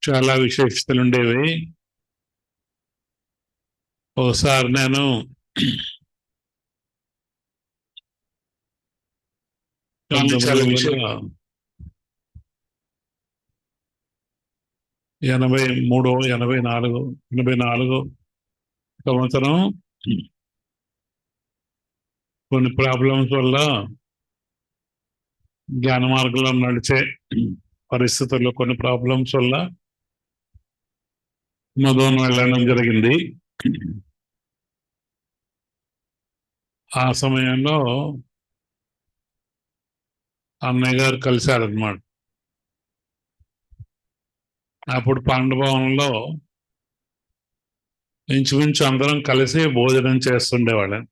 చాలా విశేషతలు ఉండేవి. ఒకసారి నేను చాలా విషయాలు 84 సంవత్సరం కొన్ని ప్రాబ్లమ్స్ వల్ల జ్ఞాన మార్గంలో నడిచే పరిస్థితుల్లో కొన్ని ప్రాబ్లమ్స్ వల్ల మధువన్ వెళ్ళడం జరిగింది. ఆ సమయంలో అన్నయ్య గారు కలిశారనమాట. అప్పుడు పాండభవనంలో ఇంచుమించు అందరం కలిసి భోజనం చేస్తుండేవాళ్ళం.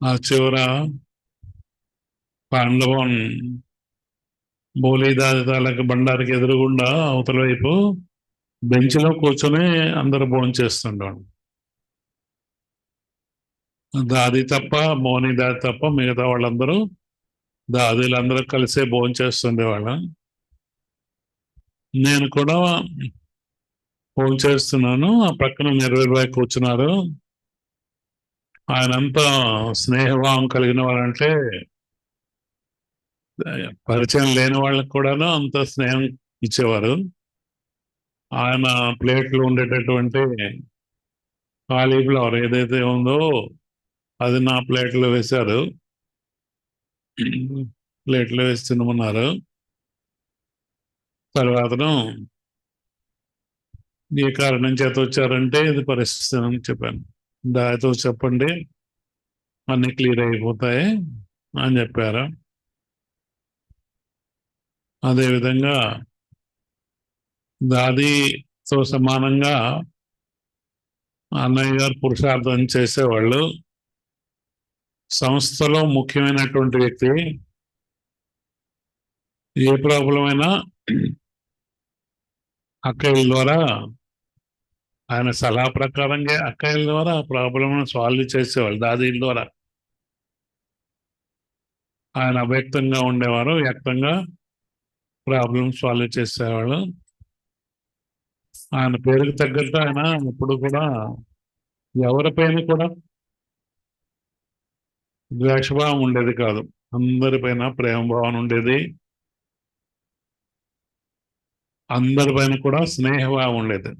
ఆ చివర పాండభవన్ బోలీదాదాలకి బండారికి ఎదురుగుండా అవతల వైపు బెంచ్లో కూర్చొని అందరూ భోజనం చేస్తుండేవాళ్ళం. దాది తప్ప, మోని దాది తప్ప మిగతా వాళ్ళందరూ దాదీలందరూ కలిసే భోజనం చేస్తుండేవాళ్ళం. నేను కూడా భోజనం చేస్తున్నాను. ఆ పక్కన నిర్వీర్బాయ్ కూర్చున్నారు. ఆయనంతా స్నేహభావం కలిగిన వాళ్ళంటే పరిచయం లేని వాళ్ళకి కూడాను అంత స్నేహం ఇచ్చేవారు. ఆయన ప్లేట్లో ఉండేటటువంటి కాలీఫ్లవర్ ఏదైతే ఉందో అది నా ప్లేట్లో వేశారు. ప్లేట్లో వేసి తినమన్నారు. తర్వాతను ఏ కారణం చేత వచ్చారంటే ఇది పరిస్థితి అని చెప్పాను. దానితో చెప్పండి అన్నీ క్లియర్ అయిపోతాయి అని చెప్పారు. అదేవిధంగా దాదితో సమానంగా అన్నయ్య గారు పురుషార్థం చేసేవాళ్ళు. సంస్థలో ముఖ్యమైనటువంటి వ్యక్తి. ఏ ప్రాబ్లం అయినా అక్కయ్యల ద్వారా, ఆయన సలహా ప్రకారంగా అక్కయ్యల ద్వారా ఆ ప్రాబ్లం సాల్వ్ చేసేవాళ్ళు. దాదీల ద్వారా ఆయన అవ్యక్తంగా ఉండేవారు, వ్యక్తంగా ప్రాబ్లం సాల్వ్ చేసేవాళ్ళు. ఆయన పేరుకు తగ్గట్టు ఆయన ఎప్పుడు కూడా ఎవరిపైన కూడా ద్వేషభావం ఉండేది కాదు. అందరిపైన ప్రేమభావం ఉండేది. అందరిపైన కూడా స్నేహభావం ఉండేది.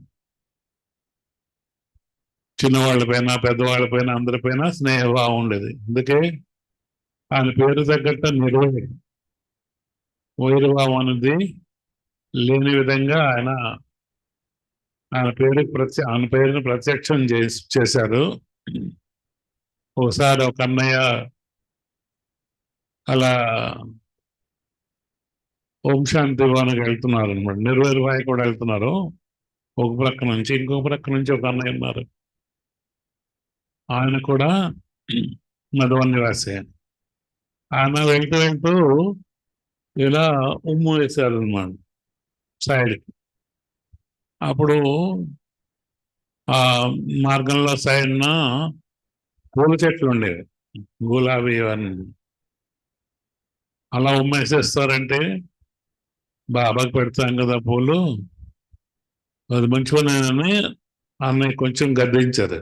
చిన్నవాళ్ళపైన, పెద్దవాళ్ళపైన, అందరిపైన స్నేహభావం ఉండేది. అందుకే ఆయన పేరు తగ్గట్టు వైరభావం అనేది లేని విధంగా ఆయన పేరుని ప్రత్యక్షం చేశారు. ఒకసారి ఒక అన్నయ్య అలా ఓం శాంతి భవన్కి వెళ్తున్నారు అనమాట. నిర్వీర్బాయ్ కూడా వెళ్తున్నారు. ఒక ప్రక్క నుంచి ఇంకొక ప్రక్క నుంచి ఒక అన్నయ్య ఉన్నారు. ఆయన కూడా మధువన్ నివాసి. ఆయన వెళ్తూ వెళ్తూ ఇలా ఉమ్ము వేశారు అనమాట సైడ్కి. అప్పుడు ఆ మార్గంలో సైడ్న పూల చెట్లు ఉండేవి, గులాబీ ఇవన్నీ. అలా ఉమ్మేసేస్తారంటే బాబాకి పెడతాం కదా పూలు, అది మంచిగానేనని అన్నయ్య కొంచెం గద్దించారు.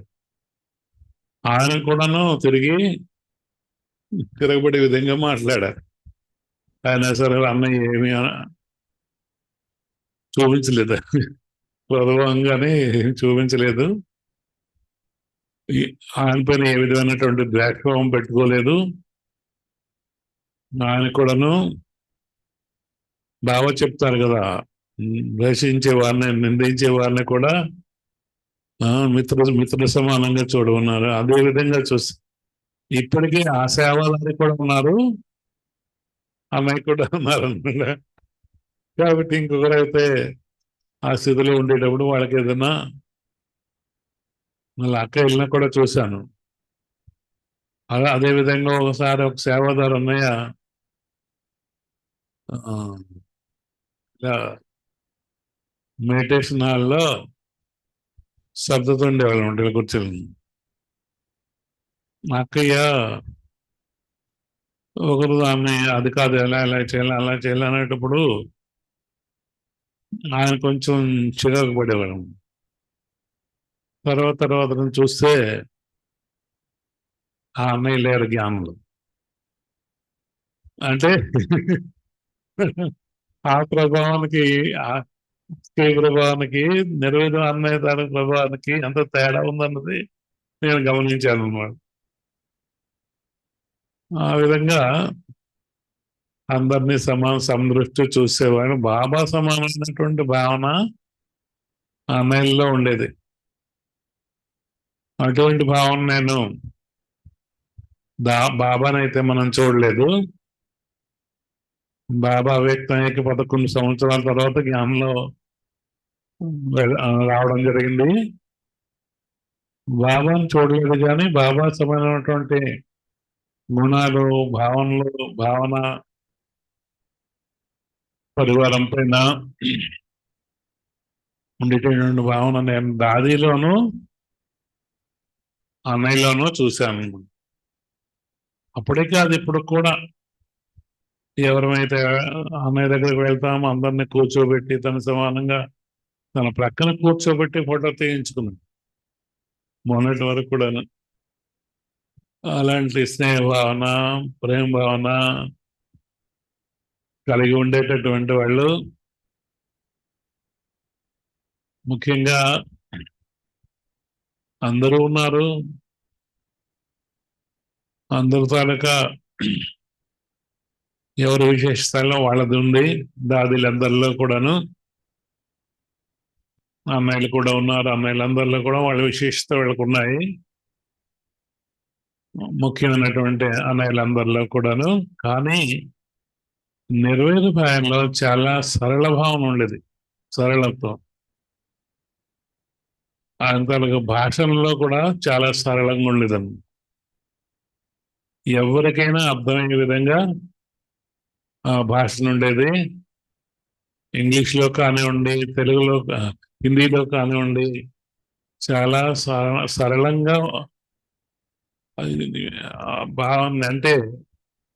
ఆయన కూడాను తిరగబడే విధంగా మాట్లాడారు. ఆయన సరే అన్నయ్య ఏమీ చూపించలేదు, ప్రభావంగానే చూపించలేదు. ఆయన పైన ఏ విధమైనటువంటి ద్వేషభావం పెట్టుకోలేదు. ఆయన కూడాను బాగా చెప్తారు కదా, ద్వేషించే వారిని, నిందించే వారిని కూడా మిత్రుడు సమానంగా చూడమన్నారు. అదే విధంగా చూసి ఇప్పటికీ ఆ సేవలని కూడా ఉన్నారు, అన్నయ్య కూడా ఉన్నారు అన్నమాట. కాబట్టి ఇంకొకరైతే ఆ స్థితిలో ఉండేటప్పుడు వాళ్ళకి ఏదైనా, మళ్ళీ అక్క వెళ్ళినా కూడా చూశాను. అదేవిధంగా ఒకసారి ఒక సేవాదారు అన్నయ్య ఇలా మెడిటేషన్ హాల్లో సర్దుతుండేవాళ్ళం ఉంటే కూర్చొని. మా అక్కయ్య ఒకరు దాన్ని అది కాదు, ఎలా చేయాలి అలా చేయాలి అనేటప్పుడు ఆయన కొంచెం చిరాకు పడేవాడు. తర్వాత నుంచి చూస్తే ఆ అన్నయ్య లేరు జ్ఞానులు. అంటే ఆ ప్రభావానికి ఆ శ్రీ ప్రభావానికి నిర్వేదం అన్నయ్య దాని ప్రభావానికి ఎంత తేడా ఉందన్నది నేను గమనించాను అన్నమాట. ఆ విధంగా అందరినీ సమదృష్టి చూసేవాడు. బాబా సమానమైనటువంటి భావన ఆ అన్నయ్యలో ఉండేది. అటువంటి భావన నేను బాబానైతే మనం చూడలేదు. బాబా వ్యక్తమయ్యాక 11 సంవత్సరాల తర్వాత జ్ఞానంలో రావడం జరిగింది. బాబాను చూడలేదు కానీ బాబా సమానమైనటువంటి గుణాలు, భావన పరివారం పైన ఉండేటటువంటి భావన నేను దాదిలోను అన్నయ్యలోనూ చూశాను. అప్పుడే కాదు, ఇప్పుడు కూడా ఎవరమైతే అన్నయ్య దగ్గరికి వెళ్తామో అందరినీ కూర్చోబెట్టి తన సమానంగా తన ప్రక్కన కూర్చోబెట్టి ఫోటో తీయించుకున్నాను మొన్నటి వరకు కూడా. అలాంటి స్నేహ భావన, ప్రేమ భావన కలిగి ఉండేటటువంటి వాళ్ళు ముఖ్యంగా అందరూ ఉన్నారు. అందరి తాలూకా ఎవరి విశేషతల్లో వాళ్ళది ఉంది. దాదీలందరిలో కూడాను అన్నయ్యలు కూడా ఉన్నారు. అన్నయ్యలందరిలో కూడా వాళ్ళ విశేషత వాళ్ళకు ఉన్నాయి. ముఖ్యమైనటువంటి అన్నయ్యలందరిలో కూడాను. కానీ నిర్వేద భావంలో చాలా సరళ భావన ఉండేది, సరళత్వం. ఆయన తాలూకా భాషల్లో కూడా చాలా సరళంగా ఉండేదండి. ఎవరికైనా అర్థమయ్యే విధంగా ఆ భాష ఉండేది. ఇంగ్లీష్లో కానివ్వండి, తెలుగులో, హిందీలో కానివ్వండి, చాలా సరళంగా భావన అంటే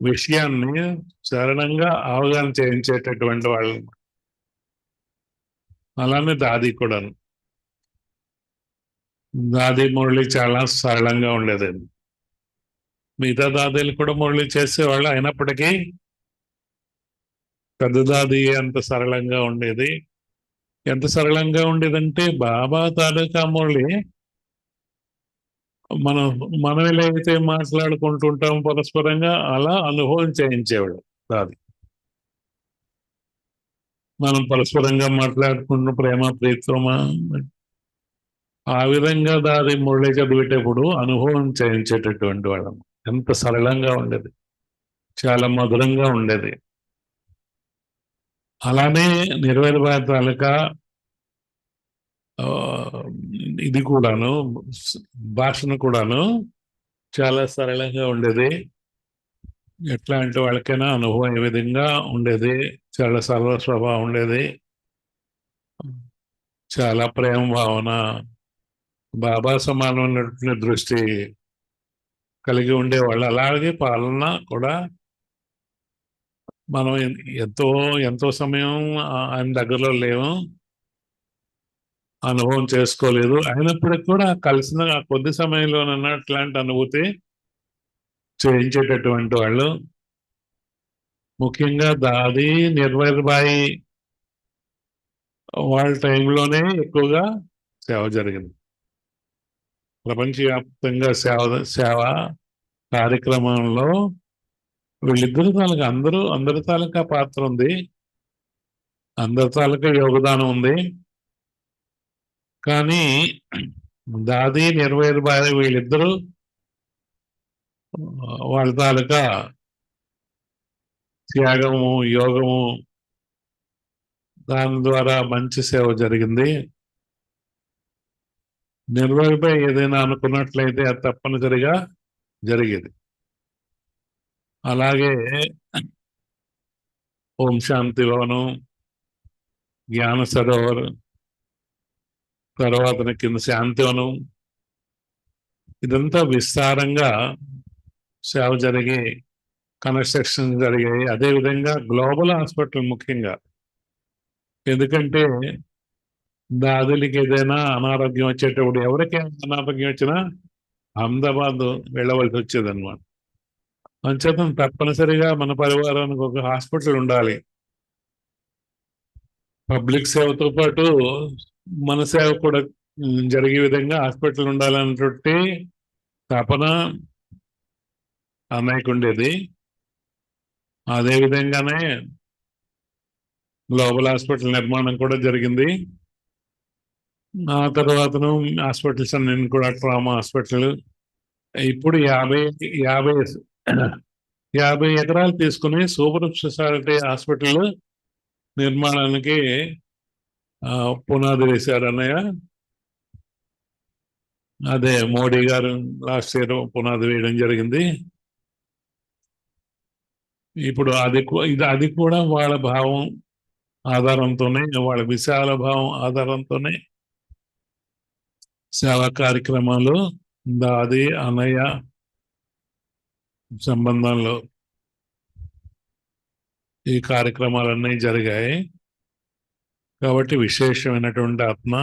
విషయాన్ని సరళంగా అవగాహన చేయించేటటువంటి వాళ్ళు. అలానే దాది కూడాను. దాది మురళి చాలా సరళంగా ఉండేది. మిగతా దాదీలు కూడా మురళి చేసేవాళ్ళు, అయినప్పటికీ పెద్ద దాది అంత సరళంగా ఉండేది. ఎంత సరళంగా ఉండేదంటే బాబా తాలూకా మురళి మనం ఎలా అయితే మాట్లాడుకుంటుంటాం పరస్పరంగా, అలా అనుభవం చేయించేవాడు దాది. మనం పరస్పరంగా మాట్లాడుకుంటున్న ప్రేమ ప్రీతమా ఆ విధంగా దాది మురళి చదివేటప్పుడు అనుభవం చేయించేటటువంటి వాళ్ళం. ఎంత సరళంగా ఉండేది, చాలా మధురంగా ఉండేది. అలానే నిర్వేద తాలూకా ఇది కూడాను, భాషను కూడాను చాలా సరళంగా ఉండేది. ఎట్లాంటి వాళ్ళకైనా అనుభవం ఏ విధంగా ఉండేది. చాలా సరళ స్వభావం ఉండేది. చాలా ప్రేమ భావన, బాబా సమానమైనటువంటి దృష్టి కలిగి ఉండేవాళ్ళు. అలాగే పాలన కూడా మనం ఎంతో ఎంతో సమయం ఆయన దగ్గరలో లేవు, అనుభవం చేసుకోలేదు. అయినప్పటికీ కూడా కలిసిన ఆ కొద్ది సమయంలోనన్నా అట్లాంటి అనుభూతి చేయించేటటువంటి వాళ్ళు. ముఖ్యంగా దాది, నిర్వైర్బాయి వాళ్ళ టైంలోనే ఎక్కువగా సేవ జరిగింది. ప్రపంచవ్యాప్తంగా సేవ కార్యక్రమంలో వీళ్ళిద్దరు తాలూకా అందరి తాలూకా పాత్ర ఉంది, అందరి తాలూకా యోగదానం ఉంది. కానీ దాది, నిర్వైర్బాయి వీళ్ళిద్దరూ వాళ్ళ తాలూకా త్యాగము, యోగము, దాని ద్వారా మంచి సేవ జరిగింది. నిర్వైర్బాయి ఏదైనా అనుకున్నట్లయితే అది తప్పనిసరిగా జరిగేది. అలాగే ఓం శాంతి భవనం, జ్ఞాన సరోవర్, తర్వాత కింద శాంతివనం, ఇదంతా విస్తారంగా సేవ జరిగి కన్స్ట్రక్షన్ జరిగాయి. అదేవిధంగా గ్లోబల్ హాస్పిటల్ ముఖ్యంగా ఎందుకంటే దాదులకి ఏదైనా అనారోగ్యం వచ్చేటప్పుడు ఎవరికైనా అనారోగ్యం వచ్చినా అహ్మదాబాద్ వెళ్ళవలసి వచ్చేదన్నమాట. అంచేతం తప్పనిసరిగా మన పరివారానికి ఒక హాస్పిటల్ ఉండాలి. పబ్లిక్ సేవతో పాటు మన సేవ కూడా జరిగే విధంగా హాస్పిటల్ ఉండాలన్నటువంటి తపన అన్నయ్యకు ఉండేది. అదే విధంగానే గ్లోబల్ హాస్పిటల్ నిర్మాణం కూడా జరిగింది. ఆ తర్వాతను హాస్పిటల్స్ అన్ని కూడా ట్రామా హాస్పిటల్. ఇప్పుడు 50 ఎకరాలు తీసుకుని సూపర్ స్పెషాలిటీ హాస్పిటల్ నిర్మాణానికి పునాది వేశారు అన్నయ్య. అదే మోడీ గారు లాస్ట్ ఇయర్ పునాది వేయడం జరిగింది. ఇప్పుడు అది కూడా వాళ్ళ భావం ఆధారంతోనే, వాళ్ళ విశాల భావం ఆధారంతోనే సేవా కార్యక్రమాలు దాది అన్నయ్య సంబంధంలో ఈ కార్యక్రమాలన్నీ జరిగాయి. కాబట్టి విశేషమైనటువంటి ఆత్మ.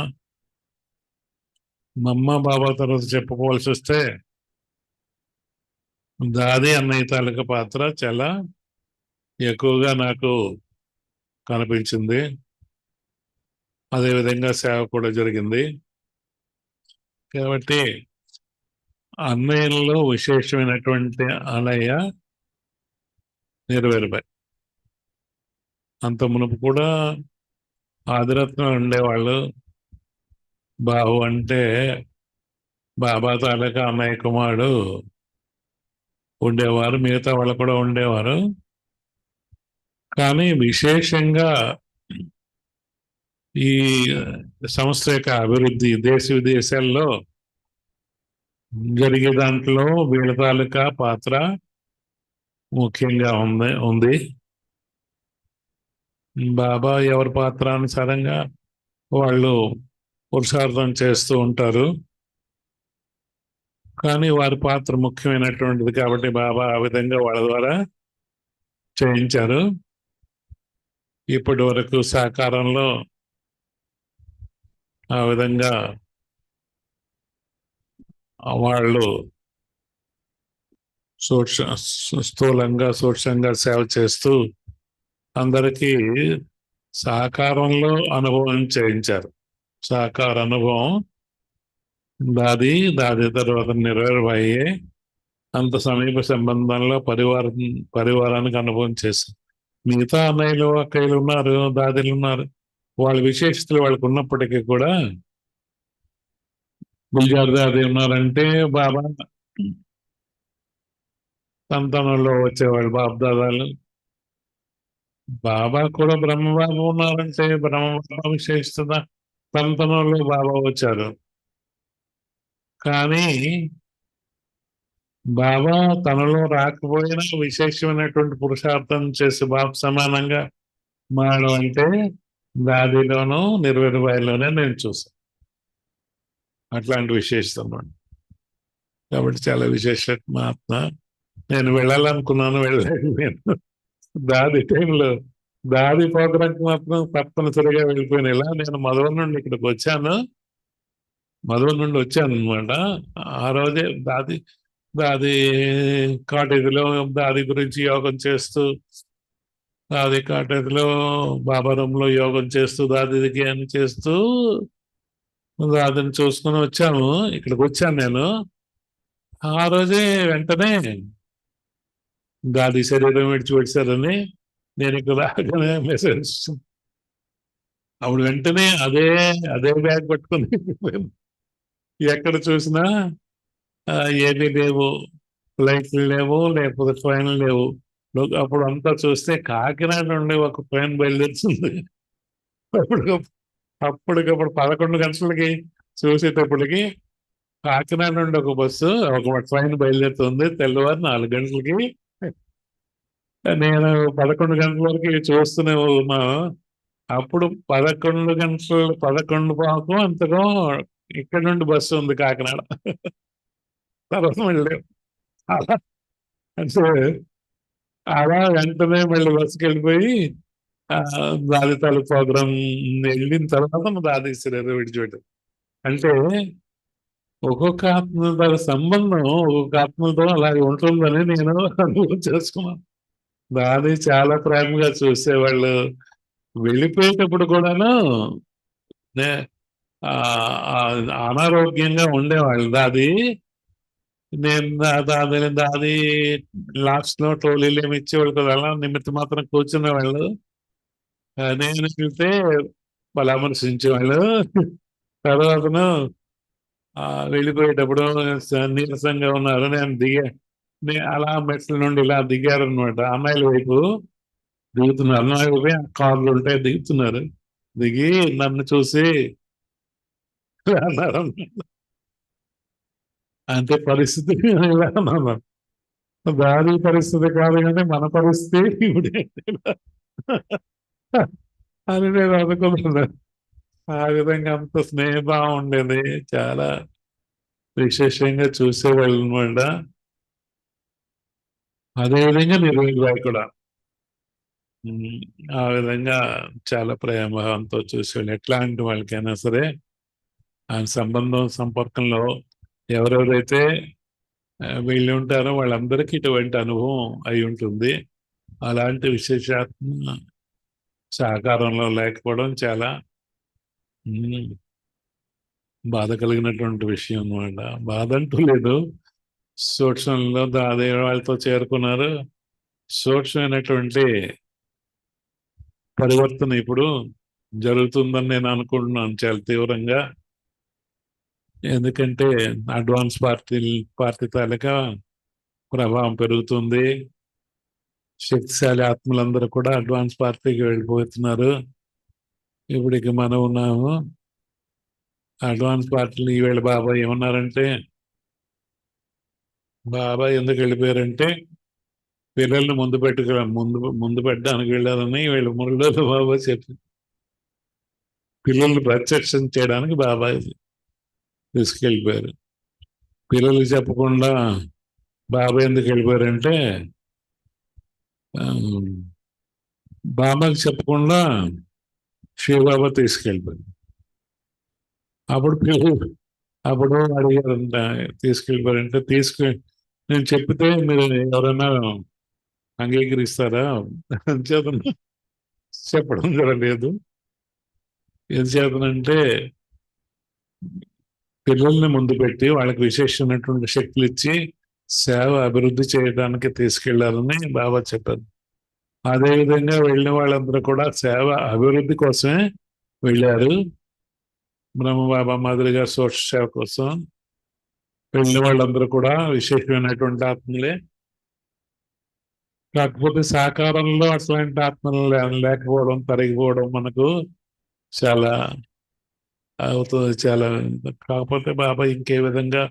మమ్మ బాబా తర్వాత చెప్పుకోవాల్సి వస్తే దాది అన్నయ్య తాలూకా పాత్ర చాలా ఎక్కువగా నాకు కనిపించింది. అదేవిధంగా సేవ కూడా జరిగింది. కాబట్టి అన్నయ్యలో విశేషమైనటువంటి అన్నయ్య నెరవేరుబాయ్. అంత మునుపు కూడా ఆదిరత్నం ఉండేవాళ్ళు. బాహు అంటే బాబా తాలూకా అన్నయ్య కుమారుడు ఉండేవారు, మిగతా వాళ్ళు కూడా ఉండేవారు. కానీ విశేషంగా ఈ సంస్థ యొక్క అభివృద్ధి దేశ విదేశాల్లో జరిగే దాంట్లో వీళ్ళ తాలూకా పాత్ర ముఖ్యంగా ఉంది. బాబా ఎవరి పాత్ర అనుసారంగా వాళ్ళు పురుషార్థం చేస్తూ ఉంటారు. కానీ వారి పాత్ర ముఖ్యమైనటువంటిది కాబట్టి బాబా ఆ విధంగా వాళ్ళ ద్వారా చేయించారు. ఇప్పటి వరకు సహకారంలో ఆ విధంగా వాళ్ళు స్థూలంగా సూక్ష్మంగా సేవ చేస్తూ అందరికీ సహకారంలో అనుభవం చేయించారు. సహకార అనుభవం దాది తర్వాత నెరవేరబోయే అంత సమీప సంబంధంలో పరివారానికి అనుభవం చేశారు. మిగతా అన్నయ్యలు అక్కయ్యలు ఉన్నారు, దాదీలు ఉన్నారు. వాళ్ళ విశేషతలు వాళ్ళకు ఉన్నప్పటికీ కూడా గుల్జార్ దాది ఉన్నారంటే బాబా సంతానంలో వచ్చేవాళ్ళు బాబు దాదాలు. బాబా కూడా బ్రహ్మబాబు ఉన్నారంటే బ్రహ్మబాబా విశేషత సంతానంలో బాబా వచ్చారు. కానీ బాబా తనలో రాకపోయినా విశేషమైనటువంటి పురుషార్థం చేసి బాబు సమానంగా మారడం అంటే దాదిలోనూ నిర్వేరుబాయిలోనే నేను చూసాను. అట్లాంటి విశేషత అన్నమాట. కాబట్టి చాలా విశేషమాత్మ. నేను వెళ్ళాలనుకున్నాను, వెళ్ళలేకపోయాను. దాది టైంలో దాది ప్రోగ్రాంకి మాత్రం తప్పనిసరిగా వెళ్ళిపోయిన. ఇలా నేను మధుర నుండి ఇక్కడికి వచ్చాను, మధుర నుండి వచ్చాను అనమాట. ఆ రోజే దాది కాటేజీలో దాది గురించి యోగం చేస్తూ, దాది కాటేజీలో బాబా రూమ్లో యోగం చేస్తూ, దాది జ్ఞానం చేస్తూ దాదిని చూసుకుని వచ్చాము. ఇక్కడికి వచ్చాను నేను. ఆ రోజే వెంటనే దాది శరీరం విడిచిపెట్టారని నేను ఇక్కడ రాగానే మెసేజ్. అప్పుడు వెంటనే అదే బ్యాగ్ పట్టుకుని ఎక్కడ చూసినా ఏమీ లేవు, ఫ్లైట్లు లేవు, లేకపోతే ట్రైన్లు లేవు. అప్పుడు అంతా చూస్తే కాకినాడ నుండి ఒక ట్రైన్ బయలుదేరుతుంది. అప్పటికప్పుడు 11 గంటలకి చూసేటప్పటికి కాకినాడ నుండి ఒక బస్సు, ఒక ట్రైన్ బయలుదేరుతుంది తెల్లవారు 4 గంటలకి. నేను 11 గంటల వరకు చూస్తూనే ఉన్నాను. అప్పుడు 11 పాకు అంతకో ఇక్కడ నుండి బస్సు ఉంది కాకినాడ. తర్వాత మళ్ళీ అలా అంటే అలా వెంటనే మళ్ళీ బస్సుకి వెళ్ళిపోయి దాది తాలూకు ప్రోగ్రాం వెళ్ళిన తర్వాత దాది శరీరం విడిచిపెట్టారు. అంటే ఒక్కొక్క ఆత్మ సంబంధం ఒక్కొక్క ఆత్మలతో అలాగే ఉంటుందని నేను అనుభవం చేసుకున్నాను. దాది చాలా ప్రేమగా చూసేవాళ్ళు. వెళ్ళిపోయేటప్పుడు కూడాను నే- ఆ, ఆ, అనారోగ్యంగా ఉండేవాళ్ళు. దాది లాస్ట్ లో టోలీలు ఏమి ఇచ్చేవాళ్ళు కదా, అలా నిమిత్త మాత్రం కూర్చునేవాళ్ళు. నేను వెళ్తే పరామర్శించేవాళ్ళు. తర్వాతను వెళ్ళిపోయేటప్పుడు నీరసంగా ఉన్నారు, అలా మెట్ల నుండి ఇలా దిగారు అనమాట. అమ్మాయిల వైపు దిగుతున్నారు, అమ్మాయిల వైపు కార్లు ఉంటాయి, దిగుతున్నారు. దిగి నన్ను చూసి అన్నారు. అంటే పరిస్థితి ఇలా అన్నాను. దాని పరిస్థితి కాదు కానీ మన పరిస్థితి ఇప్పుడే అని నేను అనుకున్నాను. ఆ విధంగా అంత స్నేహభావం ఉండేది. చాలా విశేషంగా చూసేవాళ్ళు అనమాట. అదేవిధంగా నిర్వహించారు కూడా. ఆ విధంగా చాలా ప్రేమతో చూసేవాళ్ళు. ఎట్లాంటి వాళ్ళకైనా సరే ఆయన సంబంధం సంపర్కంలో ఎవరెవరైతే వెళ్ళి ఉంటారో వాళ్ళందరికీ ఇటువంటి అనుభవం అయి ఉంటుంది. అలాంటి విశేషాత్మ సహకారంలో లేకపోవడం చాలా బాధ కలిగినటువంటి విషయం అనమాట. బాధ అంటూ లేదు. సూక్ష్మంలో అదే వాళ్ళతో చేరుకున్నారు. సూక్ష్మమైనటువంటి పరివర్తన ఇప్పుడు జరుగుతుందని నేను అనుకుంటున్నాను చాలా తీవ్రంగా. ఎందుకంటే అడ్వాన్స్ పార్టీ తాలూకా ప్రభావం పెరుగుతుంది. శక్తిశాలి ఆత్మలందరూ కూడా అడ్వాన్స్ పార్టీకి వెళ్ళిపోతున్నారు. ఇప్పటికి మనం ఉన్నాము. అడ్వాన్స్ పార్టీలు ఈవేళ బాబాయ్ ఏమన్నారంటే, బాబాయ్ ఎందుకు వెళ్ళిపోయారంటే పిల్లల్ని ముందు పెట్టడానికి వెళ్ళాలని వీళ్ళు మురళీధర బాబాయ్ చెప్పి పిల్లల్ని ప్రత్యక్షం చేయడానికి బాబాయ్ తీసుకెళ్ళిపోయారు. పిల్లలు చెప్పకుండా బాబాయ్ ఎందుకు వెళ్ళిపోయారంటే బాబాకి చెప్పకుండా శివబాబా తీసుకెళ్ళిపోయారు. అప్పుడు అడిగారంట తీసుకెళ్ళిపోయారంటే నేను చెప్పితే మీరు ఎవరైనా అంగీకరిస్తారా చేతను చెప్పడం జరగలేదు. ఏం చేతనంటే పిల్లల్ని ముందు పెట్టి వాళ్ళకి విశేషమైనటువంటి శక్తులు ఇచ్చి సేవ అభివృద్ధి చేయడానికి తీసుకెళ్లారని బాబా చెప్పారు. అదేవిధంగా వెళ్ళిన వాళ్ళందరూ కూడా సేవ అభివృద్ధి కోసమే వెళ్ళారు. బ్రహ్మబాబా మాదిరిగా సోషల్ సేవ కోసం వెళ్ళిన వాళ్ళందరూ కూడా విశేషమైనటువంటి ఆత్మలే. కాకపోతే సాకారంలో అట్లాంటి ఆత్మలు లేకపోవడం, తరిగిపోవడం మనకు చాలా అవుతుంది. చాలా కాకపోతే బాబా ఇంకే విధంగా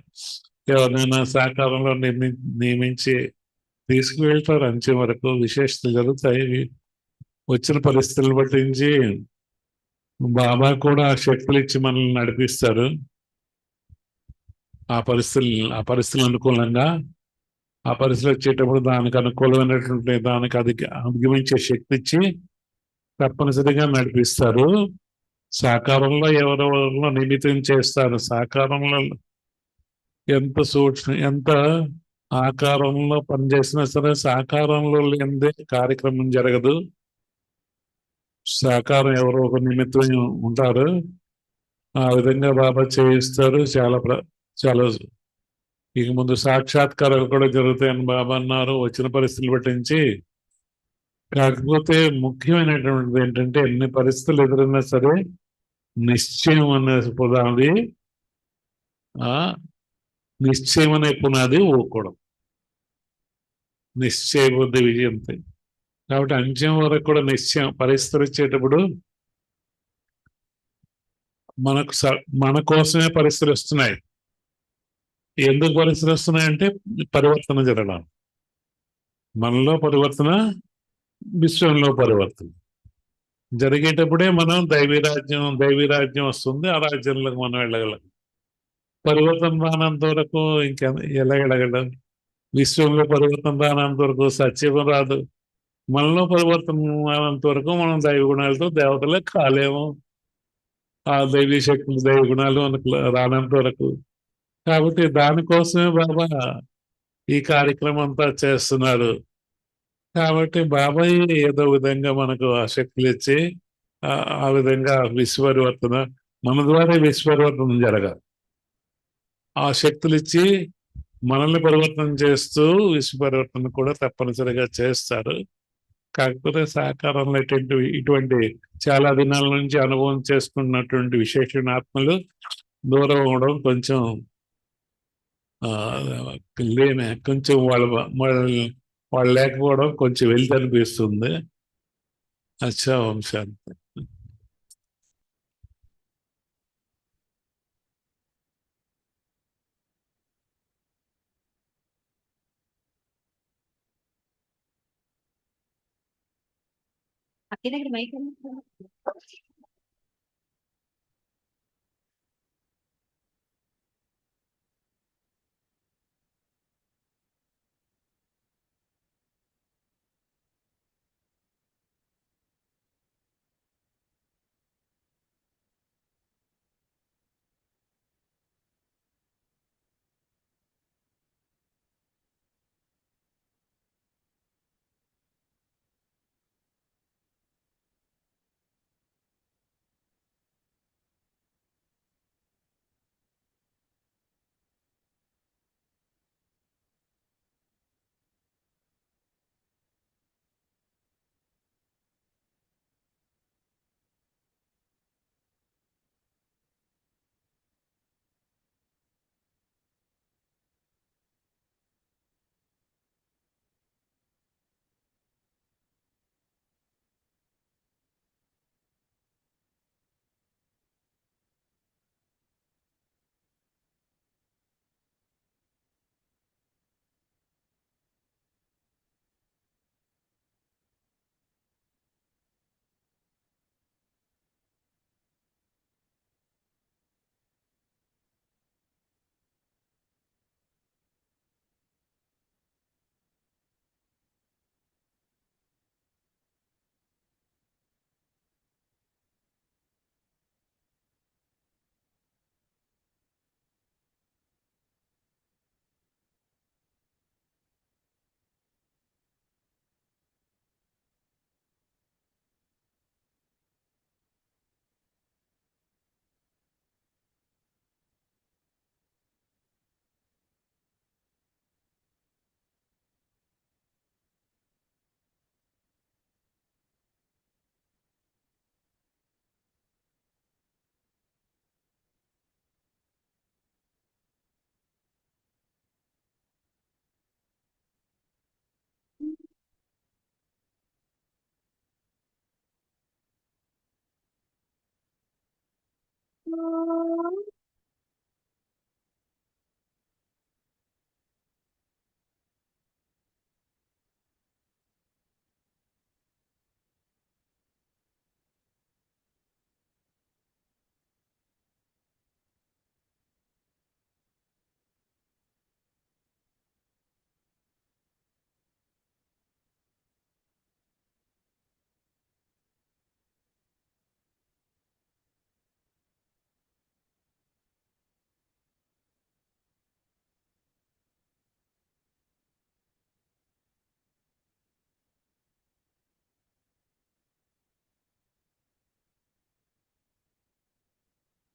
ఎవరినైనా సాకారంలో నియమించి తీసుకువెళ్తారు. అంచె వరకు విశేషతలు జరుగుతాయి. వచ్చిన పరిస్థితులను పట్టించి బాబా కూడా శక్తులు ఇచ్చి మనల్ని నడిపిస్తారు. ఆ పరిస్థితులు అనుకూలంగా ఆ పరిస్థితులు వచ్చేటప్పుడు దానికి అనుకూలమైనటువంటి దానికి అధిగమించే శక్తి ఇచ్చి తప్పనిసరిగా నడిపిస్తారు. సాకారంలో ఎవరెవరిలో నిమిత్తం చేస్తారు. సాకారంలో ఎంత ఆకారంలో పనిచేసినా సరే సాకారంలో లేనిదే కార్యక్రమం జరగదు. సాకారం ఎవరో ఒక నిమిత్తం ఉంటారు. ఆ విధంగా బాబా చేయిస్తారు. చాలా ఇక ముందు సాక్షాత్కారాలు కూడా జరుగుతాయని బాబా అన్నారు వచ్చిన పరిస్థితులు పట్టించి. కాకపోతే ముఖ్యమైనటువంటిది ఏంటంటే ఎన్ని పరిస్థితులు ఎదురైనా సరే నిశ్చయం అనే పునాది నిశ్చయం అనే పునాది ఊరుకోవడం, నిశ్చయ బుద్ధి విజయంతో. కాబట్టి అంచెం వరకు కూడా నిశ్చయం పరిస్థితులు వచ్చేటప్పుడు మన కోసమే పరిస్థితులు వస్తున్నాయి. ఎందుకు పరిస్థితులు వస్తున్నాయంటే పరివర్తన జరగడం. మనలో పరివర్తన, విశ్వంలో పరివర్తన జరిగేటప్పుడే మనం దైవీరాజ్యం వస్తుంది. ఆ రాజ్యంలోకి మనం వెళ్ళగలం. పరివర్తన రానంత వరకు ఎలా వెళ్ళగలం? విశ్వంలో పరివర్తన రానంత వరకు సత్యం రాదు. మనలో పరివర్తన అయినంత వరకు మనం దైవ గుణాలతో దేవతలే కాలేము. ఆ దైవీ శక్తులు దైవ గుణాలు మనకు రానంత వరకు. కాబట్టి దానికోసమే బాబా ఈ కార్యక్రమం అంతా చేస్తున్నారు. కాబట్టి బాబాయ్ ఏదో విధంగా మనకు ఆ శక్తులు ఇచ్చి ఆ విధంగా విశ్వపరివర్తన మన ద్వారా విశ్వపరివర్తన జరగాలి. ఆ శక్తులు ఇచ్చి మనల్ని పరివర్తన చేస్తూ విశ్వపరివర్తన కూడా తప్పనిసరిగా చేస్తారు. కాకపోతే సహకారంలో ఇటువంటి చాలా దినాల నుంచి అనుభవం చేసుకున్నటువంటి విశేషణ ఆత్మలు దూరం అవడం కొంచెం కొంచెం వాళ్ళు లేకపోవడం కొంచెం వెళ్తి అనిపిస్తుంది. అచ్చా వంశాంతి. అక్కి దగ్గర మైక్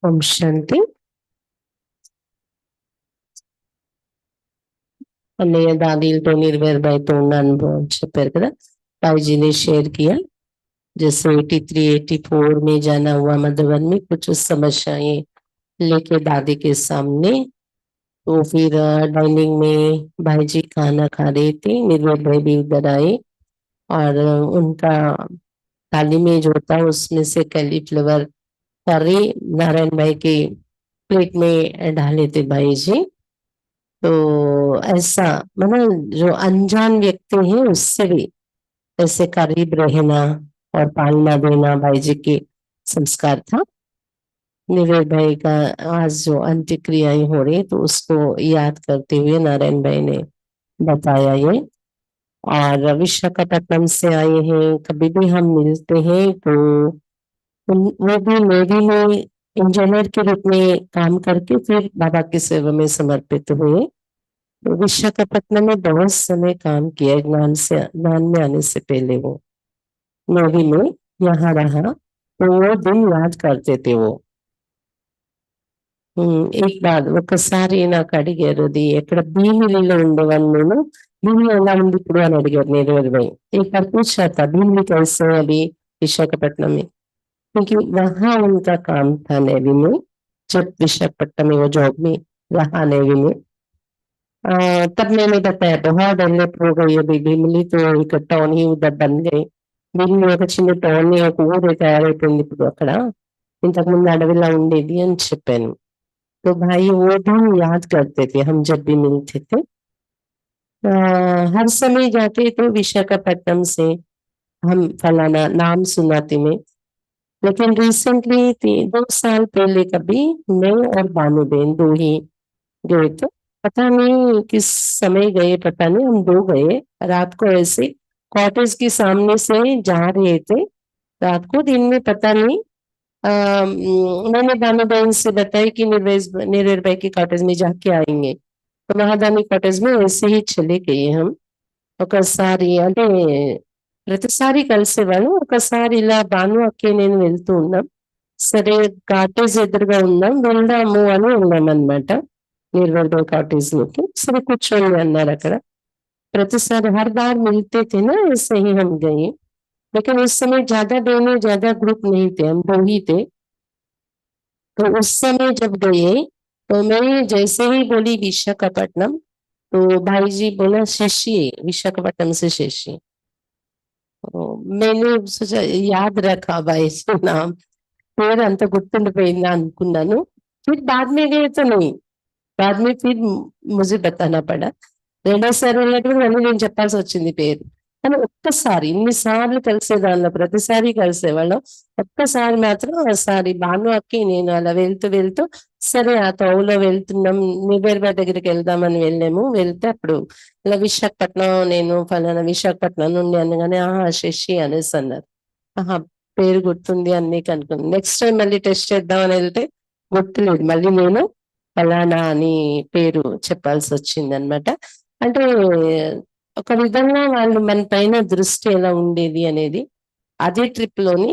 ఓం శాంతి. అన్నయ్య दादीలతో నిర్వేర్భాయ్తో ఉన్న అనుభవం చెప్పారు కదా, भाई ने शेयर किया जैसे 83-84 में जाना हुआ मधुबन में कुछ समस्याएं लेके दादी के सामने, तो फिर डाइनिंग में भाई जी खाना खा रहे थे, निर्वेद भाई भी उधर आए और उनका थाली में जो था उसमें से कैलीफ्लावर करी नारायण भाई के प्लेट में डाले थे भाई जी। तो ऐसा मतलब जो अनजान व्यक्ति है उससे भी ऐसे करीब रहना और पालना देना भाई जी के संस्कार था। निवेद भाई का आज जो अंत्यक्रियाएं हो रही तो उसको याद करते हुए नारायण भाई ने बताया ये। और विशाखापट्टनम से आए हैं। कभी भी हम मिलते हैं तो वो भी नेवी में इंजीनियर के रूप में काम करके फिर बाबा की सेवा में समर्पित हुए। तो विशाखापट्टनम में बहुत समय काम किया ज्ञान में आने से पहले वो नेवी में यहाँ रहा। तो वो दिन याद करते थे वो। एक बार ఒకసారి నాకు అడిగారు అది ఎక్కడ భీమిలిలో ఉండేవాడిని నేను భీమిలి ఎలా ఉంది ఇప్పుడు అని అడిగారు निर्मल भाई। एक बार पूछा था भीमिली कैसे है अभी विशाखापट्टनम में, क्योंकि वहां उनका काम था नेवी में। जब विशाखापट्टनम में वो जॉब में रहा नेवी में तब मैंने बताया बहुत डेवलप हो गई अभी भीमिली तो एक టౌన్ ही उधर बन गई। భీమిలి ఒక చిన్న టౌన్ ఒక ఊరే తయారైపోయింది ఇప్పుడు అక్కడ, ఇంతకుముందు అడవిలా ఉండేది అని చెప్పాను। तो भाई वो भी याद करते थे हम जब भी मिलते थे। हर समय जाते तो विशाखापट्टनम से हम फलाना नाम सुनाते में। लेकिन रिसेंटली 2 साल पहले कभी मैं और भानुबेन दो ही गए थे। पता नहीं किस समय गए, पता नहीं हम दो गए रात को ऐसे कॉटेज के सामने से जा रहे थे रात को। दिन में पता नहीं मैंने भानु बहन से बताया कि निर्वेश भाई के कॉटेज में जाके आएंगे। तो महादानी कॉटेज में ऐसे ही चले गए हम। ఒకసారి అంటే ప్రతిసారి కలిసేవాళ్ళం, ఒకసారి ఇలా భాను అక్కే నేను వెళ్తూ ఉన్నాం, సరే కాటేజ్ ఎదురుగా ఉందాం వెళ్దాము అని ఉన్నాం అనమాట निर्मल भाई कॉटेज लोग। सरे కూర్చోండి అన్నారు అక్కడ। प्रतिसार हर बार मिलते थे ना ऐसे ही हम गए, लेकिन उस समय ज्यादा बहने ज्यादा ग्रुप नहीं थे, हम दो ही थे। तो उस समय जब गए तो मैं जैसे ही बोली विशाखापट्टनम तो भाई जी बोला शशि, विशाखापट्टनम से शशि। तो मैंने सोचा याद रखा भाई से नाम, फिर अंत గుర్తుండిపోయిందా అనుకున్నాను। फिर बाद में गए तो नहीं, बाद में फिर मुझे बताना पड़ा। రెండోసారి వెళ్ళినప్పుడు మళ్ళీ నేను చెప్పాల్సి వచ్చింది పేరు। కానీ ఒక్కసారి ఇన్నిసార్లు కలిసేదానిలో ప్రతిసారి కలిసేవాళ్ళం, ఒక్కసారి మాత్రం ఒకసారి భాను అక్కి నేను అలా వెళ్తూ వెళ్తూ సరే ఆ తోవలో వెళ్తున్నాం నివేర్బా దగ్గరికి వెళ్దామని వెళ్ళాము। వెళ్తే అప్పుడు ఇలా విశాఖపట్నం నేను ఫలానా విశాఖపట్నం నుండి అనగానే ఆహా శశి అనేసి అన్నారు। ఆహా పేరు గుర్తుంది అని నీకు అనుకున్నాను। నెక్స్ట్ టైం మళ్ళీ టెస్ట్ చేద్దామని వెళ్తే గుర్తులేదు, మళ్ళీ నేను ఫలానా అని పేరు చెప్పాల్సి వచ్చింది అనమాట। అంటే ఒక విధంగా వాళ్ళు మన పైన దృష్టి ఎలా ఉండేది అనేది అదే ట్రిప్ లోని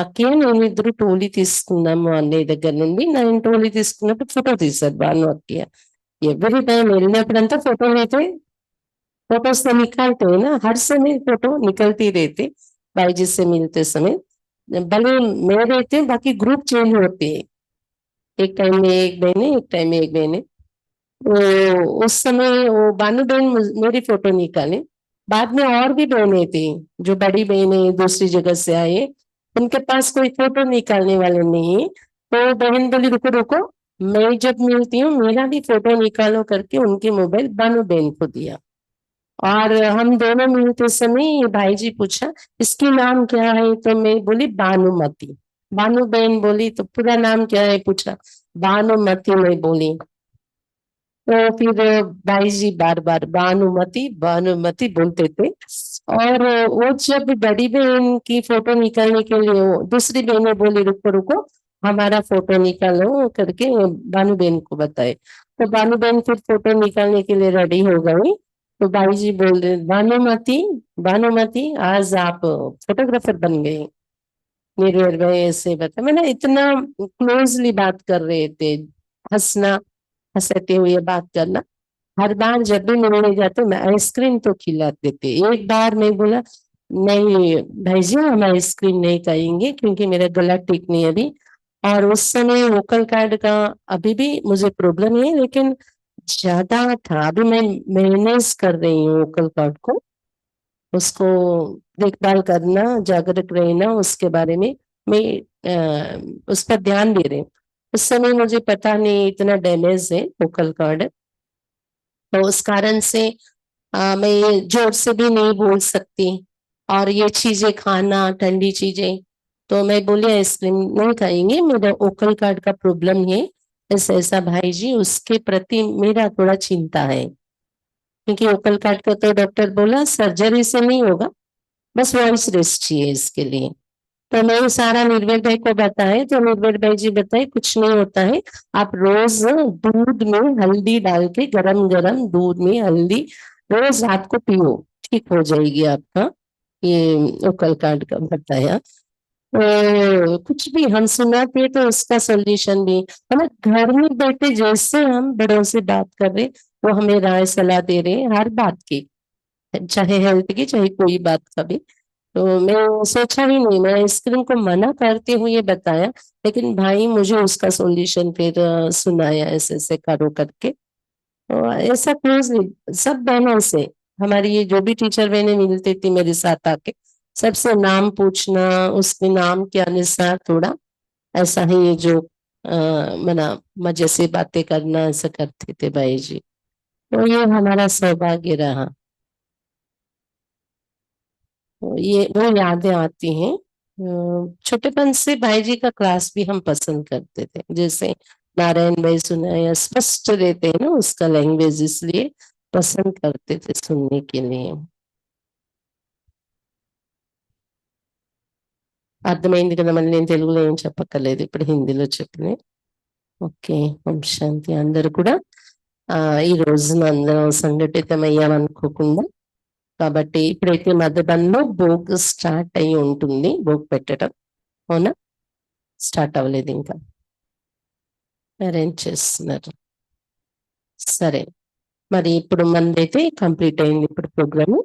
అక్కే నేను ఇద్దరు టోలీ తీసుకున్నాము అన్నయ్య దగ్గర నుండి। నేను టోలీ తీసుకున్నప్పుడు ఫోటో తీశారు భాను అక్కయ్య। ఎవ్రీ టైం వెళ్ళినప్పుడంతా फोटो लेते, फोटोज तो निकालते हैं ना, हर समय फोटो निकलती रहती भाई जी से मिलते समय। भले मैं रहते बाकी ग्रुप चेंज होते है, एक टाइम में एक बहने एक टाइम में एक बहने। तो उस समय वो भानु बहन मेरी फोटो निकाले। बाद में और भी बहनें थी जो बड़ी बहनें दूसरी जगह से आए, उनके पास कोई फोटो निकालने वाले नहीं, तो बहन बोली रुको रुको मैं जब मिलती हूँ मेरा भी फोटो निकालो करके उनके मोबाइल भानु बहन को दिया। और हम दोनों मिलते समय भाई जी पूछा इसकी नाम क्या है, तो मैं बोली भानुमती। भानु बहन बोली तो पूरा नाम क्या है पूछा, भानुमती मैं बोली। तो फिर भाई जी बार बार भानुमती भानुमती बोलते थे। और वो जब बड़ी बहन की फोटो निकालने के लिए वो दूसरी बहनें बोली रुको रुको हमारा फोटो निकालो करके भानु बहन को बताए। तो भानु बहन फिर फोटो निकालने के लिए रेडी हो गई। तो भाई जी बोल रहे भानुमती भानुमती आज आप फोटोग्राफर बन गई। निर्वेर भाई ऐसे बता, मैंने इतना क्लोजली बात कर रहे थे, हंसना हंसते हुए बात करना। हर बार जब भी मिलने जाते मैं आइसक्रीम तो खिलाते थे। एक बार मैं बोला नहीं भाई जी हम आइसक्रीम नहीं खाएंगे क्योंकि मेरा गला ठीक नहीं है अभी। और उस समय वोकल कार्ड का अभी भी मुझे प्रॉब्लम है, लेकिन ज्यादा था। अभी मैं मैनेज कर रही हूँ वोकल कार्ड को, उसको देखभाल करना जागरूक रहना उसके बारे में मैं उस पर ध्यान दे रही हूँ। उस समय मुझे पता नहीं इतना डैमेज है वोकल कार्ड, तो उस कारण से मैं ये जोर से भी नहीं बोल सकती। और ये चीजें खाना ठंडी चीजें तो मैं बोली आइसक्रीम नहीं खाएंगे, मेरा वोकल कार्ड का प्रॉब्लम है ऐसा ऐसा भाई जी उसके प्रति मेरा थोड़ा चिंता है। क्योंकि वोकल कार्ड का तो डॉक्टर बोला सर्जरी से नहीं होगा, बस वॉइस रेस्ट चाहिए इसके लिए। तो मैं सारा निर्वेद भाई को बताए, तो निर्वेद भाई जी बताए कुछ नहीं होता है, आप रोज दूध में हल्दी डाल के, गरम गरम दूध में हल्दी रोज रात को पियो, ठीक हो जाएगी आपका। ये ओकल कार्ड का बताया। तो कुछ भी हम सुनाते हैं तो उसका सोल्यूशन भी, मतलब घर में बैठे जैसे हम बड़ों से बात कर रहे, वो हमें राय सलाह दे रहे हैं हर बात की, चाहे हेल्थ की चाहे कोई बात का भी। तो मैं सोचा ही नहीं, मैं आइसक्रीम को मना करते हुए बताया, लेकिन भाई मुझे उसका सॉल्यूशन फिर सुनाया ऐसे ऐसे करो करके। तो ऐसा क्लोज सब बहनों से, हमारी ये जो भी टीचर बहनें मिलती थी मेरे साथ आके, सबसे नाम पूछना, उसके नाम के अनुसार थोड़ा ऐसा ही ये जो मना मजे से बातें करना ऐसा करते थे भाई जी। तो ये हमारा सौभाग्य रहा। तो ये वो यादें आती हैं। छोटेपन से भाई जी का क्लास भी हम पसंद करते थे, जैसे नारायण भाई सुनाया स्पष्ट रहते हैं ना उसका लैंग्वेज, इसलिए पसंद करते थे सुनने के लिए। అర్థమైంది కదా, మళ్ళీ నేను తెలుగులో ఏం చెప్పక్కర్లేదు, ఇప్పుడు హిందీలో చెప్పిన. ఓకే, ఓం శాంతి. అందరూ కూడా ఈ రోజున అందరం సంఘటితమయ్యామనుకోకుండా, కాబట్టి ఇప్పుడైతే మధుబన్లో భోగ్ స్టార్ట్ అయి ఉంటుంది, భోగ్ పెట్టడం. అవునా? స్టార్ట్ అవ్వలేదు ఇంకా, అరేంజ్ చేస్తున్నారు. సరే, మరి ఇప్పుడు మనదైతే కంప్లీట్ అయింది ఇప్పుడు ప్రోగ్రామ్.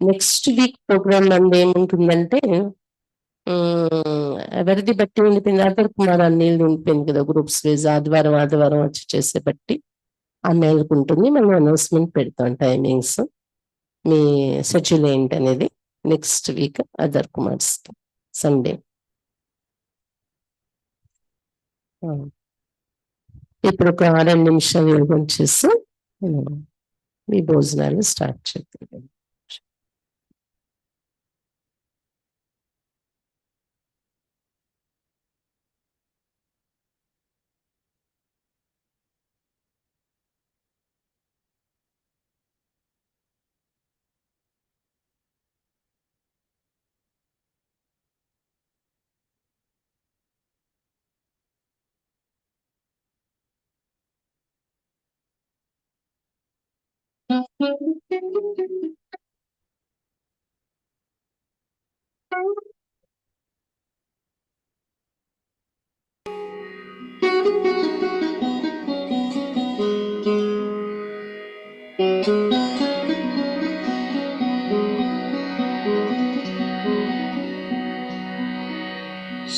నెక్స్ట్ వీక్ ప్రోగ్రామ్ మనది ఏముంటుందంటే, ఎవరిది బట్టి ఉండిపోయింది, ఆధార్ కుమార్ అన్నీళ్ళు ఉండిపోయింది కదా గ్రూప్స్ వైజ్, ఆదివారం ఆదివారం వచ్చి చేసే బట్టి అన్నయ్యలకు ఉంటుంది. మనం అనౌన్స్మెంట్ పెడతాం టైమింగ్స్, మీ షెడ్యూల్ ఏంటనేది. Next week other Kumars Sunday. ఇప్పుడు ఒక 6 నిమిషాలు యోగం చేసి మీ భోజనాలు స్టార్ట్ చేద్దాం.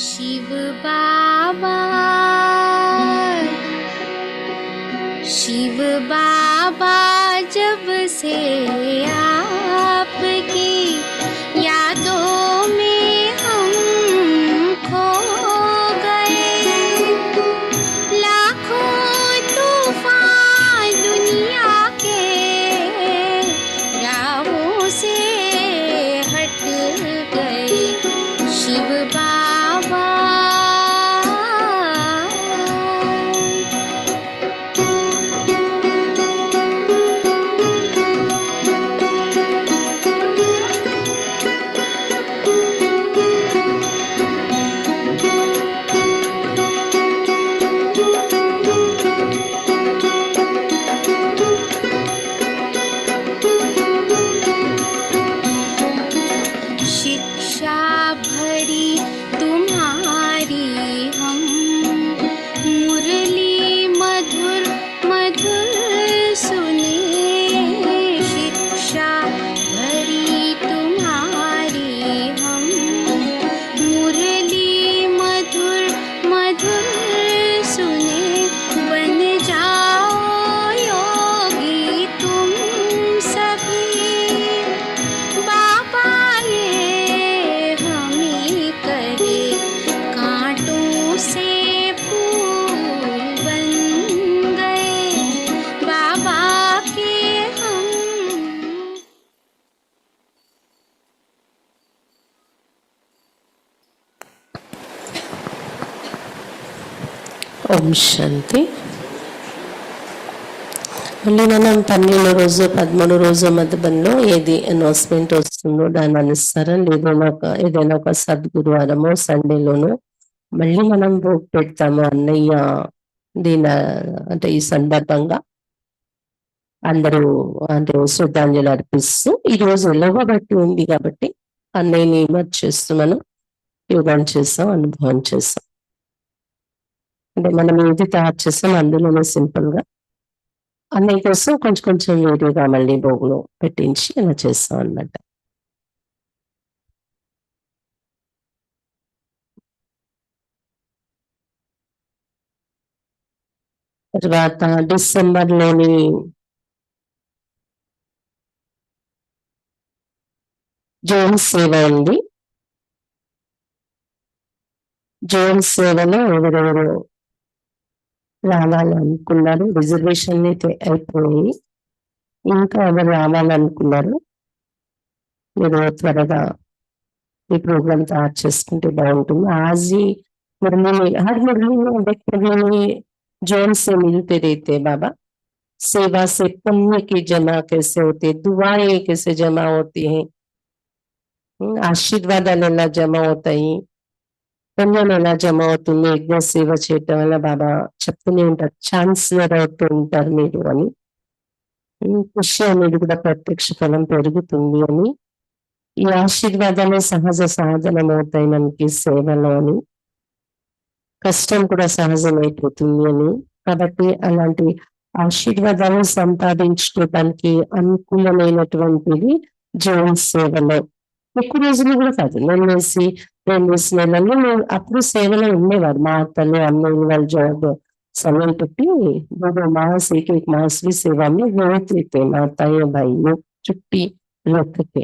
शिव बाबा, शिव बाबा, जब से आपकी यादों में हम खो गए, लाखों तूफान दुनिया के राहों से हट गए। शिव बाबा, शिक्षा भरी तुम्हारी हम मुरली मधुर मधुर सुने, शिक्षा भरी तुम्हारी हम मुरली मधुर मधुर सुने, बन जाओ योगी तुम सभी, बाबा ये हमें करे, कांटों से फूल बन गए, बाबा के हम। ఓం శాంతి. మళ్ళీ మనం 12 రోజు 13 రోజు మధ్యలో ఏది అనౌన్స్మెంట్ వస్తుందో దాని అనుసారం ఏదైనా ఒక సద్గురువారమో సండేలోనో మళ్ళీ మనం భోగ్ పెడతాము అన్నయ్య దీని అంటే ఈ సందర్భంగా అందరూ అంటే శ్రద్ధాంజలి అర్పిస్తూ ఈ రోజు ఎలాగో బట్టి ఉంది కాబట్టి అన్నయ్యని మర్చిస్తూ మనం యోగం చేస్తాం, అనుభవం చేస్తాం. అంటే మనం ఏది తయారు చేస్తాం అందులోనే సింపుల్ గా అన్నయ్య కోసం కొంచెం కొంచెం వేరేగా మళ్ళీ భోగులు పెట్టించి అలా చేస్తాం అన్నమాట. తర్వాత డిసెంబర్లోని జోన్ సేవ ఉంది. జోన్ సేవలో ఎవరెవరు రావాలనుకున్నారు, రిజర్వేషన్ అయితే అయిపోయి ఇంకా ఎవరు రావాలనుకున్నారు మీరు త్వరగా ఈ ప్రోగ్రామ్ తయారు చేసుకుంటే బాగుంటుంది. ఆజీ मुरली हर मुरली में देख मुरली में जोन से मिलते रहते बाबा. सेवा से पुण्य की जमा कैसे होती है, दुआएं कैसे जमा होती हैं, ఆశీర్వాదాలు ఎలా జమ అవుతాయి, పుణ్యం ఎలా జమ అవుతుంది యజ్ఞ సేవ చేయటం వల్ల బాబా చెప్తూనే ఉంటారు. ఛాన్సలర్ అవుతూ ఉంటారు మీరు అని, కృషి అనేది కూడా ప్రత్యక్ష ఫలం పెరుగుతుంది అని, ఈ ఆశీర్వాదాలు సహజ సాధనం అవుతాయి మనకి సేవలో అని, కష్టం కూడా సహజమైపోతుంది అని. కాబట్టి అలాంటి ఆశీర్వాదాలను సంపాదించుకోవడానికి అనుకూలమైనటువంటిది జోన్ సేవలో. ఎక్కువ రోజులు కూడా కాదు, 2 నెలల్లో అప్పుడు సేవలో ఉండేవారు. మా అత్తలు అన్నయ్య వాళ్ళ జాబ్ समय పెట్టి 2 मास 1 मास भी सेवा में रहते थे माताएं भाई लोग छुट्टी रख के.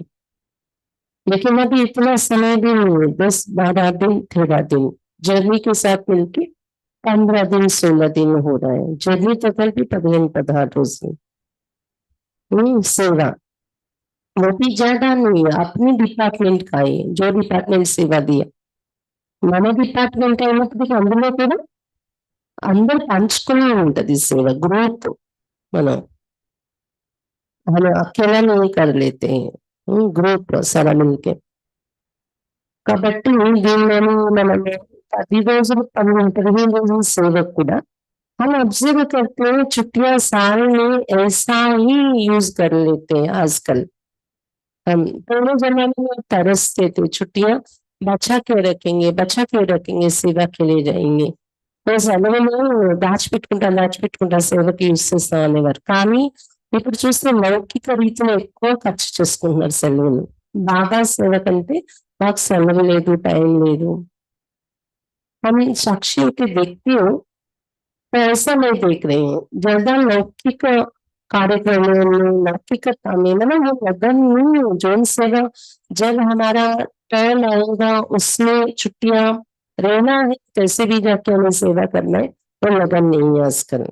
लेकिन अभी इतना समय भी 10-12 दिन 13 दिन जर्नी के साथ मिलके 15 दिन 16 दिन हो रहा है. जर्नी तो कल भी 15-18 रोज सेवा वो भी ज्यादा नहीं है. अपने डिपार्टमेंट का है जो डिपार्टमेंट सेवा दिया మన డిపార్ట్మెంట్ అయినప్పటికీ అందులో కూడా అందరు పంచుకునే ఉంటది సేవ. గ్రోత్ మనం అకేలా नहीं कर लेते हैं, గ్రూప్ सारा मिलके. కాబట్టి దీనిని మనం 10 రోజులు 15 రోజుల సేవకు కూడా हम ऑब्जर्व करते हैं. छुट्टियां साल में ऐसा ही यूज कर लेते हैं आजकल. हम पहले जमाने में तरसते थे, छुट्टियां बचा के रखेंगे सेवा के लिए जाएंगे. సెలవులు దాచిపెట్టుకుంటా సేవకి యూజ్ చేస్తాం అనేవారు. కానీ ఇప్పుడు చూస్తే లౌకిక రీతిలో ఎక్కువ ఖర్చు చేసుకుంటున్నారు సెలవులు. బాబా సేవ కంటే మాకు సెలవు లేదు, టైం లేదు అని సాక్షి వ్యక్తి ऐसा नहीं देख रहे हैं. ज्यादा लौकिक कार्यक्रमों में लौकिकता में मतलब वो लगन नहीं है. जोन सेवा जब हमारा टर्न आएगा उसमें छुट्टियां रहना है, कैसे भी जाके हमें सेवा करना है, वो लगन नहीं है आजकल.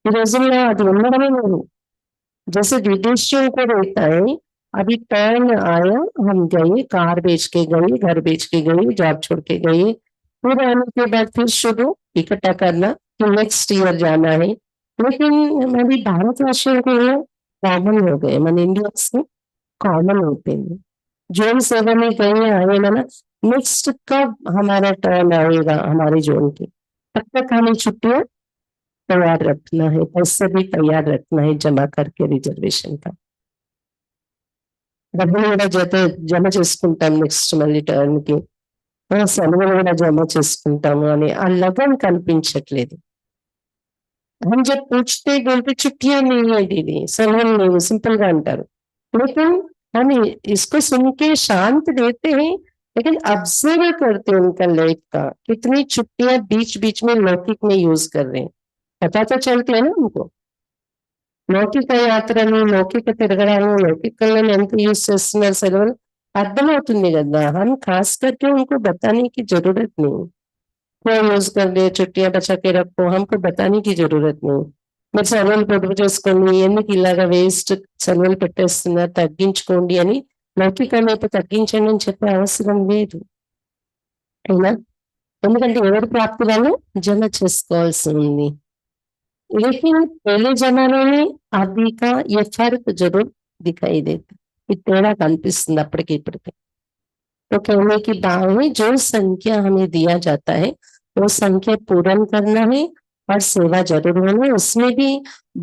ఈ రోజుల్లో అది ఉండడమే లేదు. जैसे विदेशियों को रहता है, अभी टर्न आया, हम गए, कार बेच के गए, घर बेच के गए, जॉब छोड़ के गए, फिर आने के बाद फिर शुरू इकट्ठा करना कि नेक्स्ट ईयर जाना है. लेकिन हमारी भारतवासियों को कॉमन हो गए, मन इंडियंस कॉमन होते हैं. जोन सेवा में गए आए ना, नेक्स्ट कब हमारा टर्न आएगा हमारे जोन की, तब तक हमें छुट्टियां तैयार रखना है, पैसे भी तैयार रखना है जमा करके रिजर्वेशन का. డబ్బులు కూడా జమ చేసుకుంటాం నెక్స్ట్ మళ్ళీ టర్న్ కి, సెలవులు కూడా జమ చేసుకుంటాము అని ఆ लगन కనిపించట్లేదు. हम जब पूछते बोलते छुट्टियां नहीं है दीदी, सेलवन नहीं, सिंपल गा अंटारू. लेकिन हम इसको सुन के शांत रहते हैं, लेकिन ऑब्जर्व करते हैं उनका लाइफ का, कितनी छुट्टियां बीच बीच में लौकिक में यूज कर रहे हैं. पता तो चलते है ना उनको. లౌకిక యాత్రలు, లౌకిక తిరగడాలు, లౌకికంలో ఎంత యూజ్ చేస్తున్నారు సెలవులు అర్థమవుతుంది కదా. हम खास करके उनको बताने की जरूरत नहीं, क्या यूज कर दे, छुट्टियां बचा के रखो, हमको बताने की जरूरत नहीं. మీరు సెలవులు పొదుపు చేసుకోండి, ఎందుకు ఇలాగా వేస్ట్ సెలవులు పెట్టేస్తున్నారు, తగ్గించుకోండి అని లౌకికంగా అయితే తగ్గించండి అని చెప్పే అవసరం లేదు అయినా. ఎందుకంటే ఎవరి ప్రాప్తి వాళ్ళు జమ చేసుకోవాల్సి ఉంది. लेकिन पहले जमाने में अभी का ये फर्क जरूर दिखाई देता, ये తేడా కనిపిస్తుంది అప్పటికి ఇప్పటికి. तो कहने की भाव है जो संख्या हमें दिया जाता है वो संख्या पूर्ण करना है और सेवा जरूर होना है, उसमें भी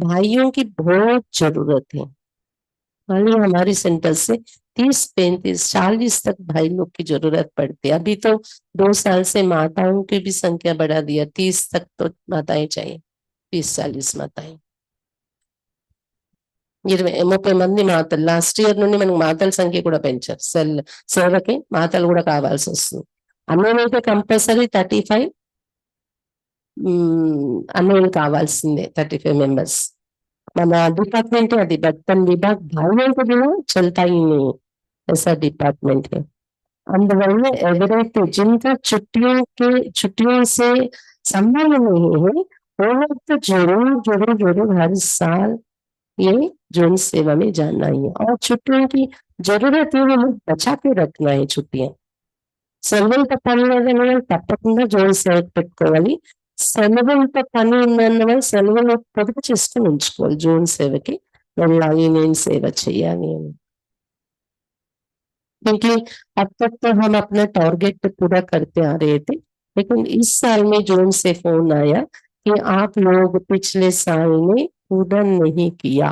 भाइयों की बहुत जरूरत है. खाली हमारी सेंटर से 30, 35, 40 तक भाई लोग की जरूरत पड़ती है. अभी तो 2 साल से माताओं की भी संख्या बढ़ा दिया, 30 तक तो माताएं चाहिए, 30, 40 మాతాయి. 20, 30 మంది మాతలు లాస్ట్ ఇయర్ నుండి మనకు మాతల సంఖ్య కూడా పెంచారు. సేవకి మాతలు కూడా కావాల్సి వస్తుంది. అన్నయ్యనైతే కంపల్సరీ 35 అన్నయ్యలు కావాల్సిందే, 35 మెంబర్స్. మన डिपार्टमेंट है अभी बर्तन विभाग भाइयों के बिना चलता ही नहीं, ऐसा डिपार्टमेंट है. అందువల్ల ఎవరైతే जिनका छुट्टियों से संबंध नहीं है वो लोग तो जरूर जरूर जरूर हर साल ये जौन सेवा में जाना ही है. और छुट्टियों की जरूरत है, वो लोग बचा के रखना है छुट्टियां. సెలవులతో పని లేదని వాళ్ళు తప్పకుండా జోన్ సేవకు పెట్టుకోవాలి. సెలవులతో పని ఉందన్న వాళ్ళు సెలవులు పొదుపు చేసుకుని ఉంచుకోవాలి జోన్ సేవకి వెళ్ళాలి, నేను సేవ చేయాలి అని. क्योंकि अब तक तो हम अपना टारगेट पूरा करते आ रहे थे, लेकिन इस साल में जून से फोन आया कि आप लोग पिछले साल में पूरा नहीं किया,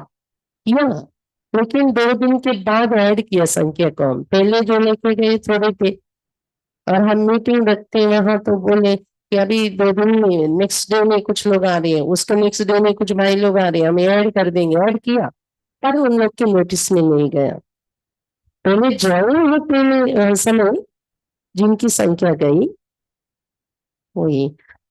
लेकिन 2 दिन के बाद ऐड किया संख्या को. हम पहले जो लेके गए थोड़े थे और हम मीटिंग रखते वहां तो बोले कि अभी 2 दिन में नेक्स्ट डे में कुछ लोग आ रहे हैं, उसके नेक्स्ट डे में कुछ भाई लोग आ रहे हैं, हम ऐड कर देंगे. ऐड किया पर उन लोग के नोटिस में नहीं गया. पहले पहले समय जिनकी संख्या गई वही,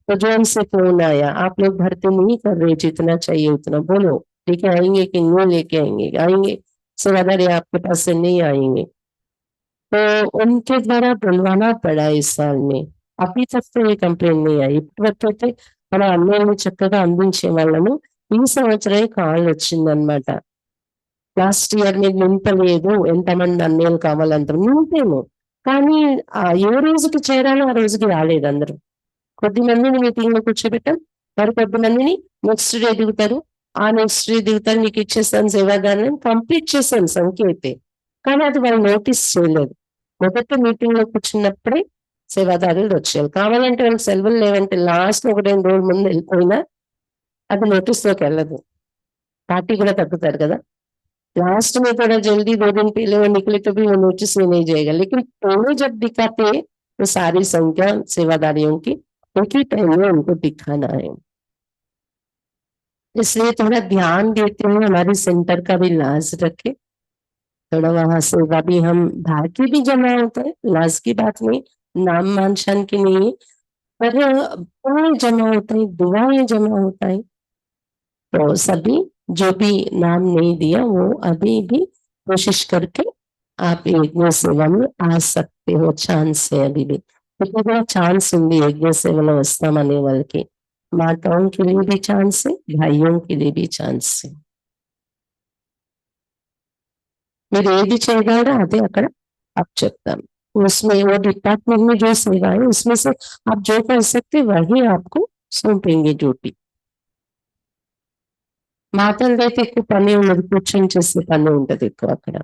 तो जो हमसे फोन आया आप लोग भर्ती नहीं कर रहे जितना चाहिए उतना, बोलो लेके आएंगे कि नहीं लेके आएंगे सेवादारी आपके पास से नहीं आएंगे. तो उनके द्वारा बुलवाना पड़ा इस साल में. अभी तक तो ये कंप्लेन नहीं आई. ఇప్పటివరకైతే మన అన్నయ్యని చక్కగా అందించే వాళ్ళము. ఈ సంవత్సరం కాల్ వచ్చిందనమాట. లాస్ట్ ఇయర్ మీరు నింపలేదు, ఎంతమంది అన్నయ్యలు కావాలంత నింపాము, కానీ ఏ రోజుకి చేరాలో ఆ రోజుకి రాలేదు అందరూ. కొద్ది మందిని మీటింగ్ లో కూర్చోబెట్టాం, మరి కొద్ది మందిని నెక్స్ట్ డే దిగుతారు, ఆ నెక్స్ట్ డే దిగుతారు, మీకు ఇచ్చేస్తాను సేవాదారులను కంప్లీట్ చేశాను సంఖ్య అయితే, కానీ అది వాళ్ళు నోటీస్ చేయలేదు. మొదట మీటింగ్ లో కూర్చున్నప్పుడే సేవాదారులు వచ్చేయాలి. కావాలంటే వాళ్ళకి సెలవులు లేవంటే లాస్ట్ 1-2 రోజుల ముందు వెళ్ళిపోయినా అది నోటీస్ లోకి వెళ్ళదు, పార్టీ కూడా తగ్గుతారు కదా. लास्ट में थोड़ा जल्दी 2 दिन पहले वो निकले तो भी वो नोटिस में नहीं जाएगा, लेकिन पहले जब दिखाते हैं तो सारी संख्या सेवादारियों की एक ही टाइम में उनको दिखाना है. इसलिए थोड़ा ध्यान देते हुए हमारे सेंटर का भी लाज रखे. थोड़ा वहां सेवा भी हम भाग्य भी जमा होता है, लाज की बात नहीं, नाम मान शान की नहीं है, पर पुण्य जमा होता है, दुआएं जमा होता है. तो सभी जो भी नाम नहीं दिया वो अभी भी कोशिश करके आप यज्ञ सेवा में आ सकते हो. ఛాన్స్ है अभी भी, क्योंकि बड़ा ఛాన్స్ ఉంది यज्ञ సేవలో వస్తామనే వాళ్ళకి. माताओं के लिए भी ఛాన్స్ है, भाइयों के लिए भी ఛాన్స్ है. మీరు ఏది చేయగలరో అదే అక్కడ आप చెప్తాం. उसमें वो डिपार्टमेंट में जो सेवा है उसमें से आप जो कर सकते वही आपको सौंपेंगे ड्यूटी. మాటలదైతే ఎక్కువ పని ఉండదు, కూర్చొని చేసే పని ఉంటది ఎక్కువ అక్కడ.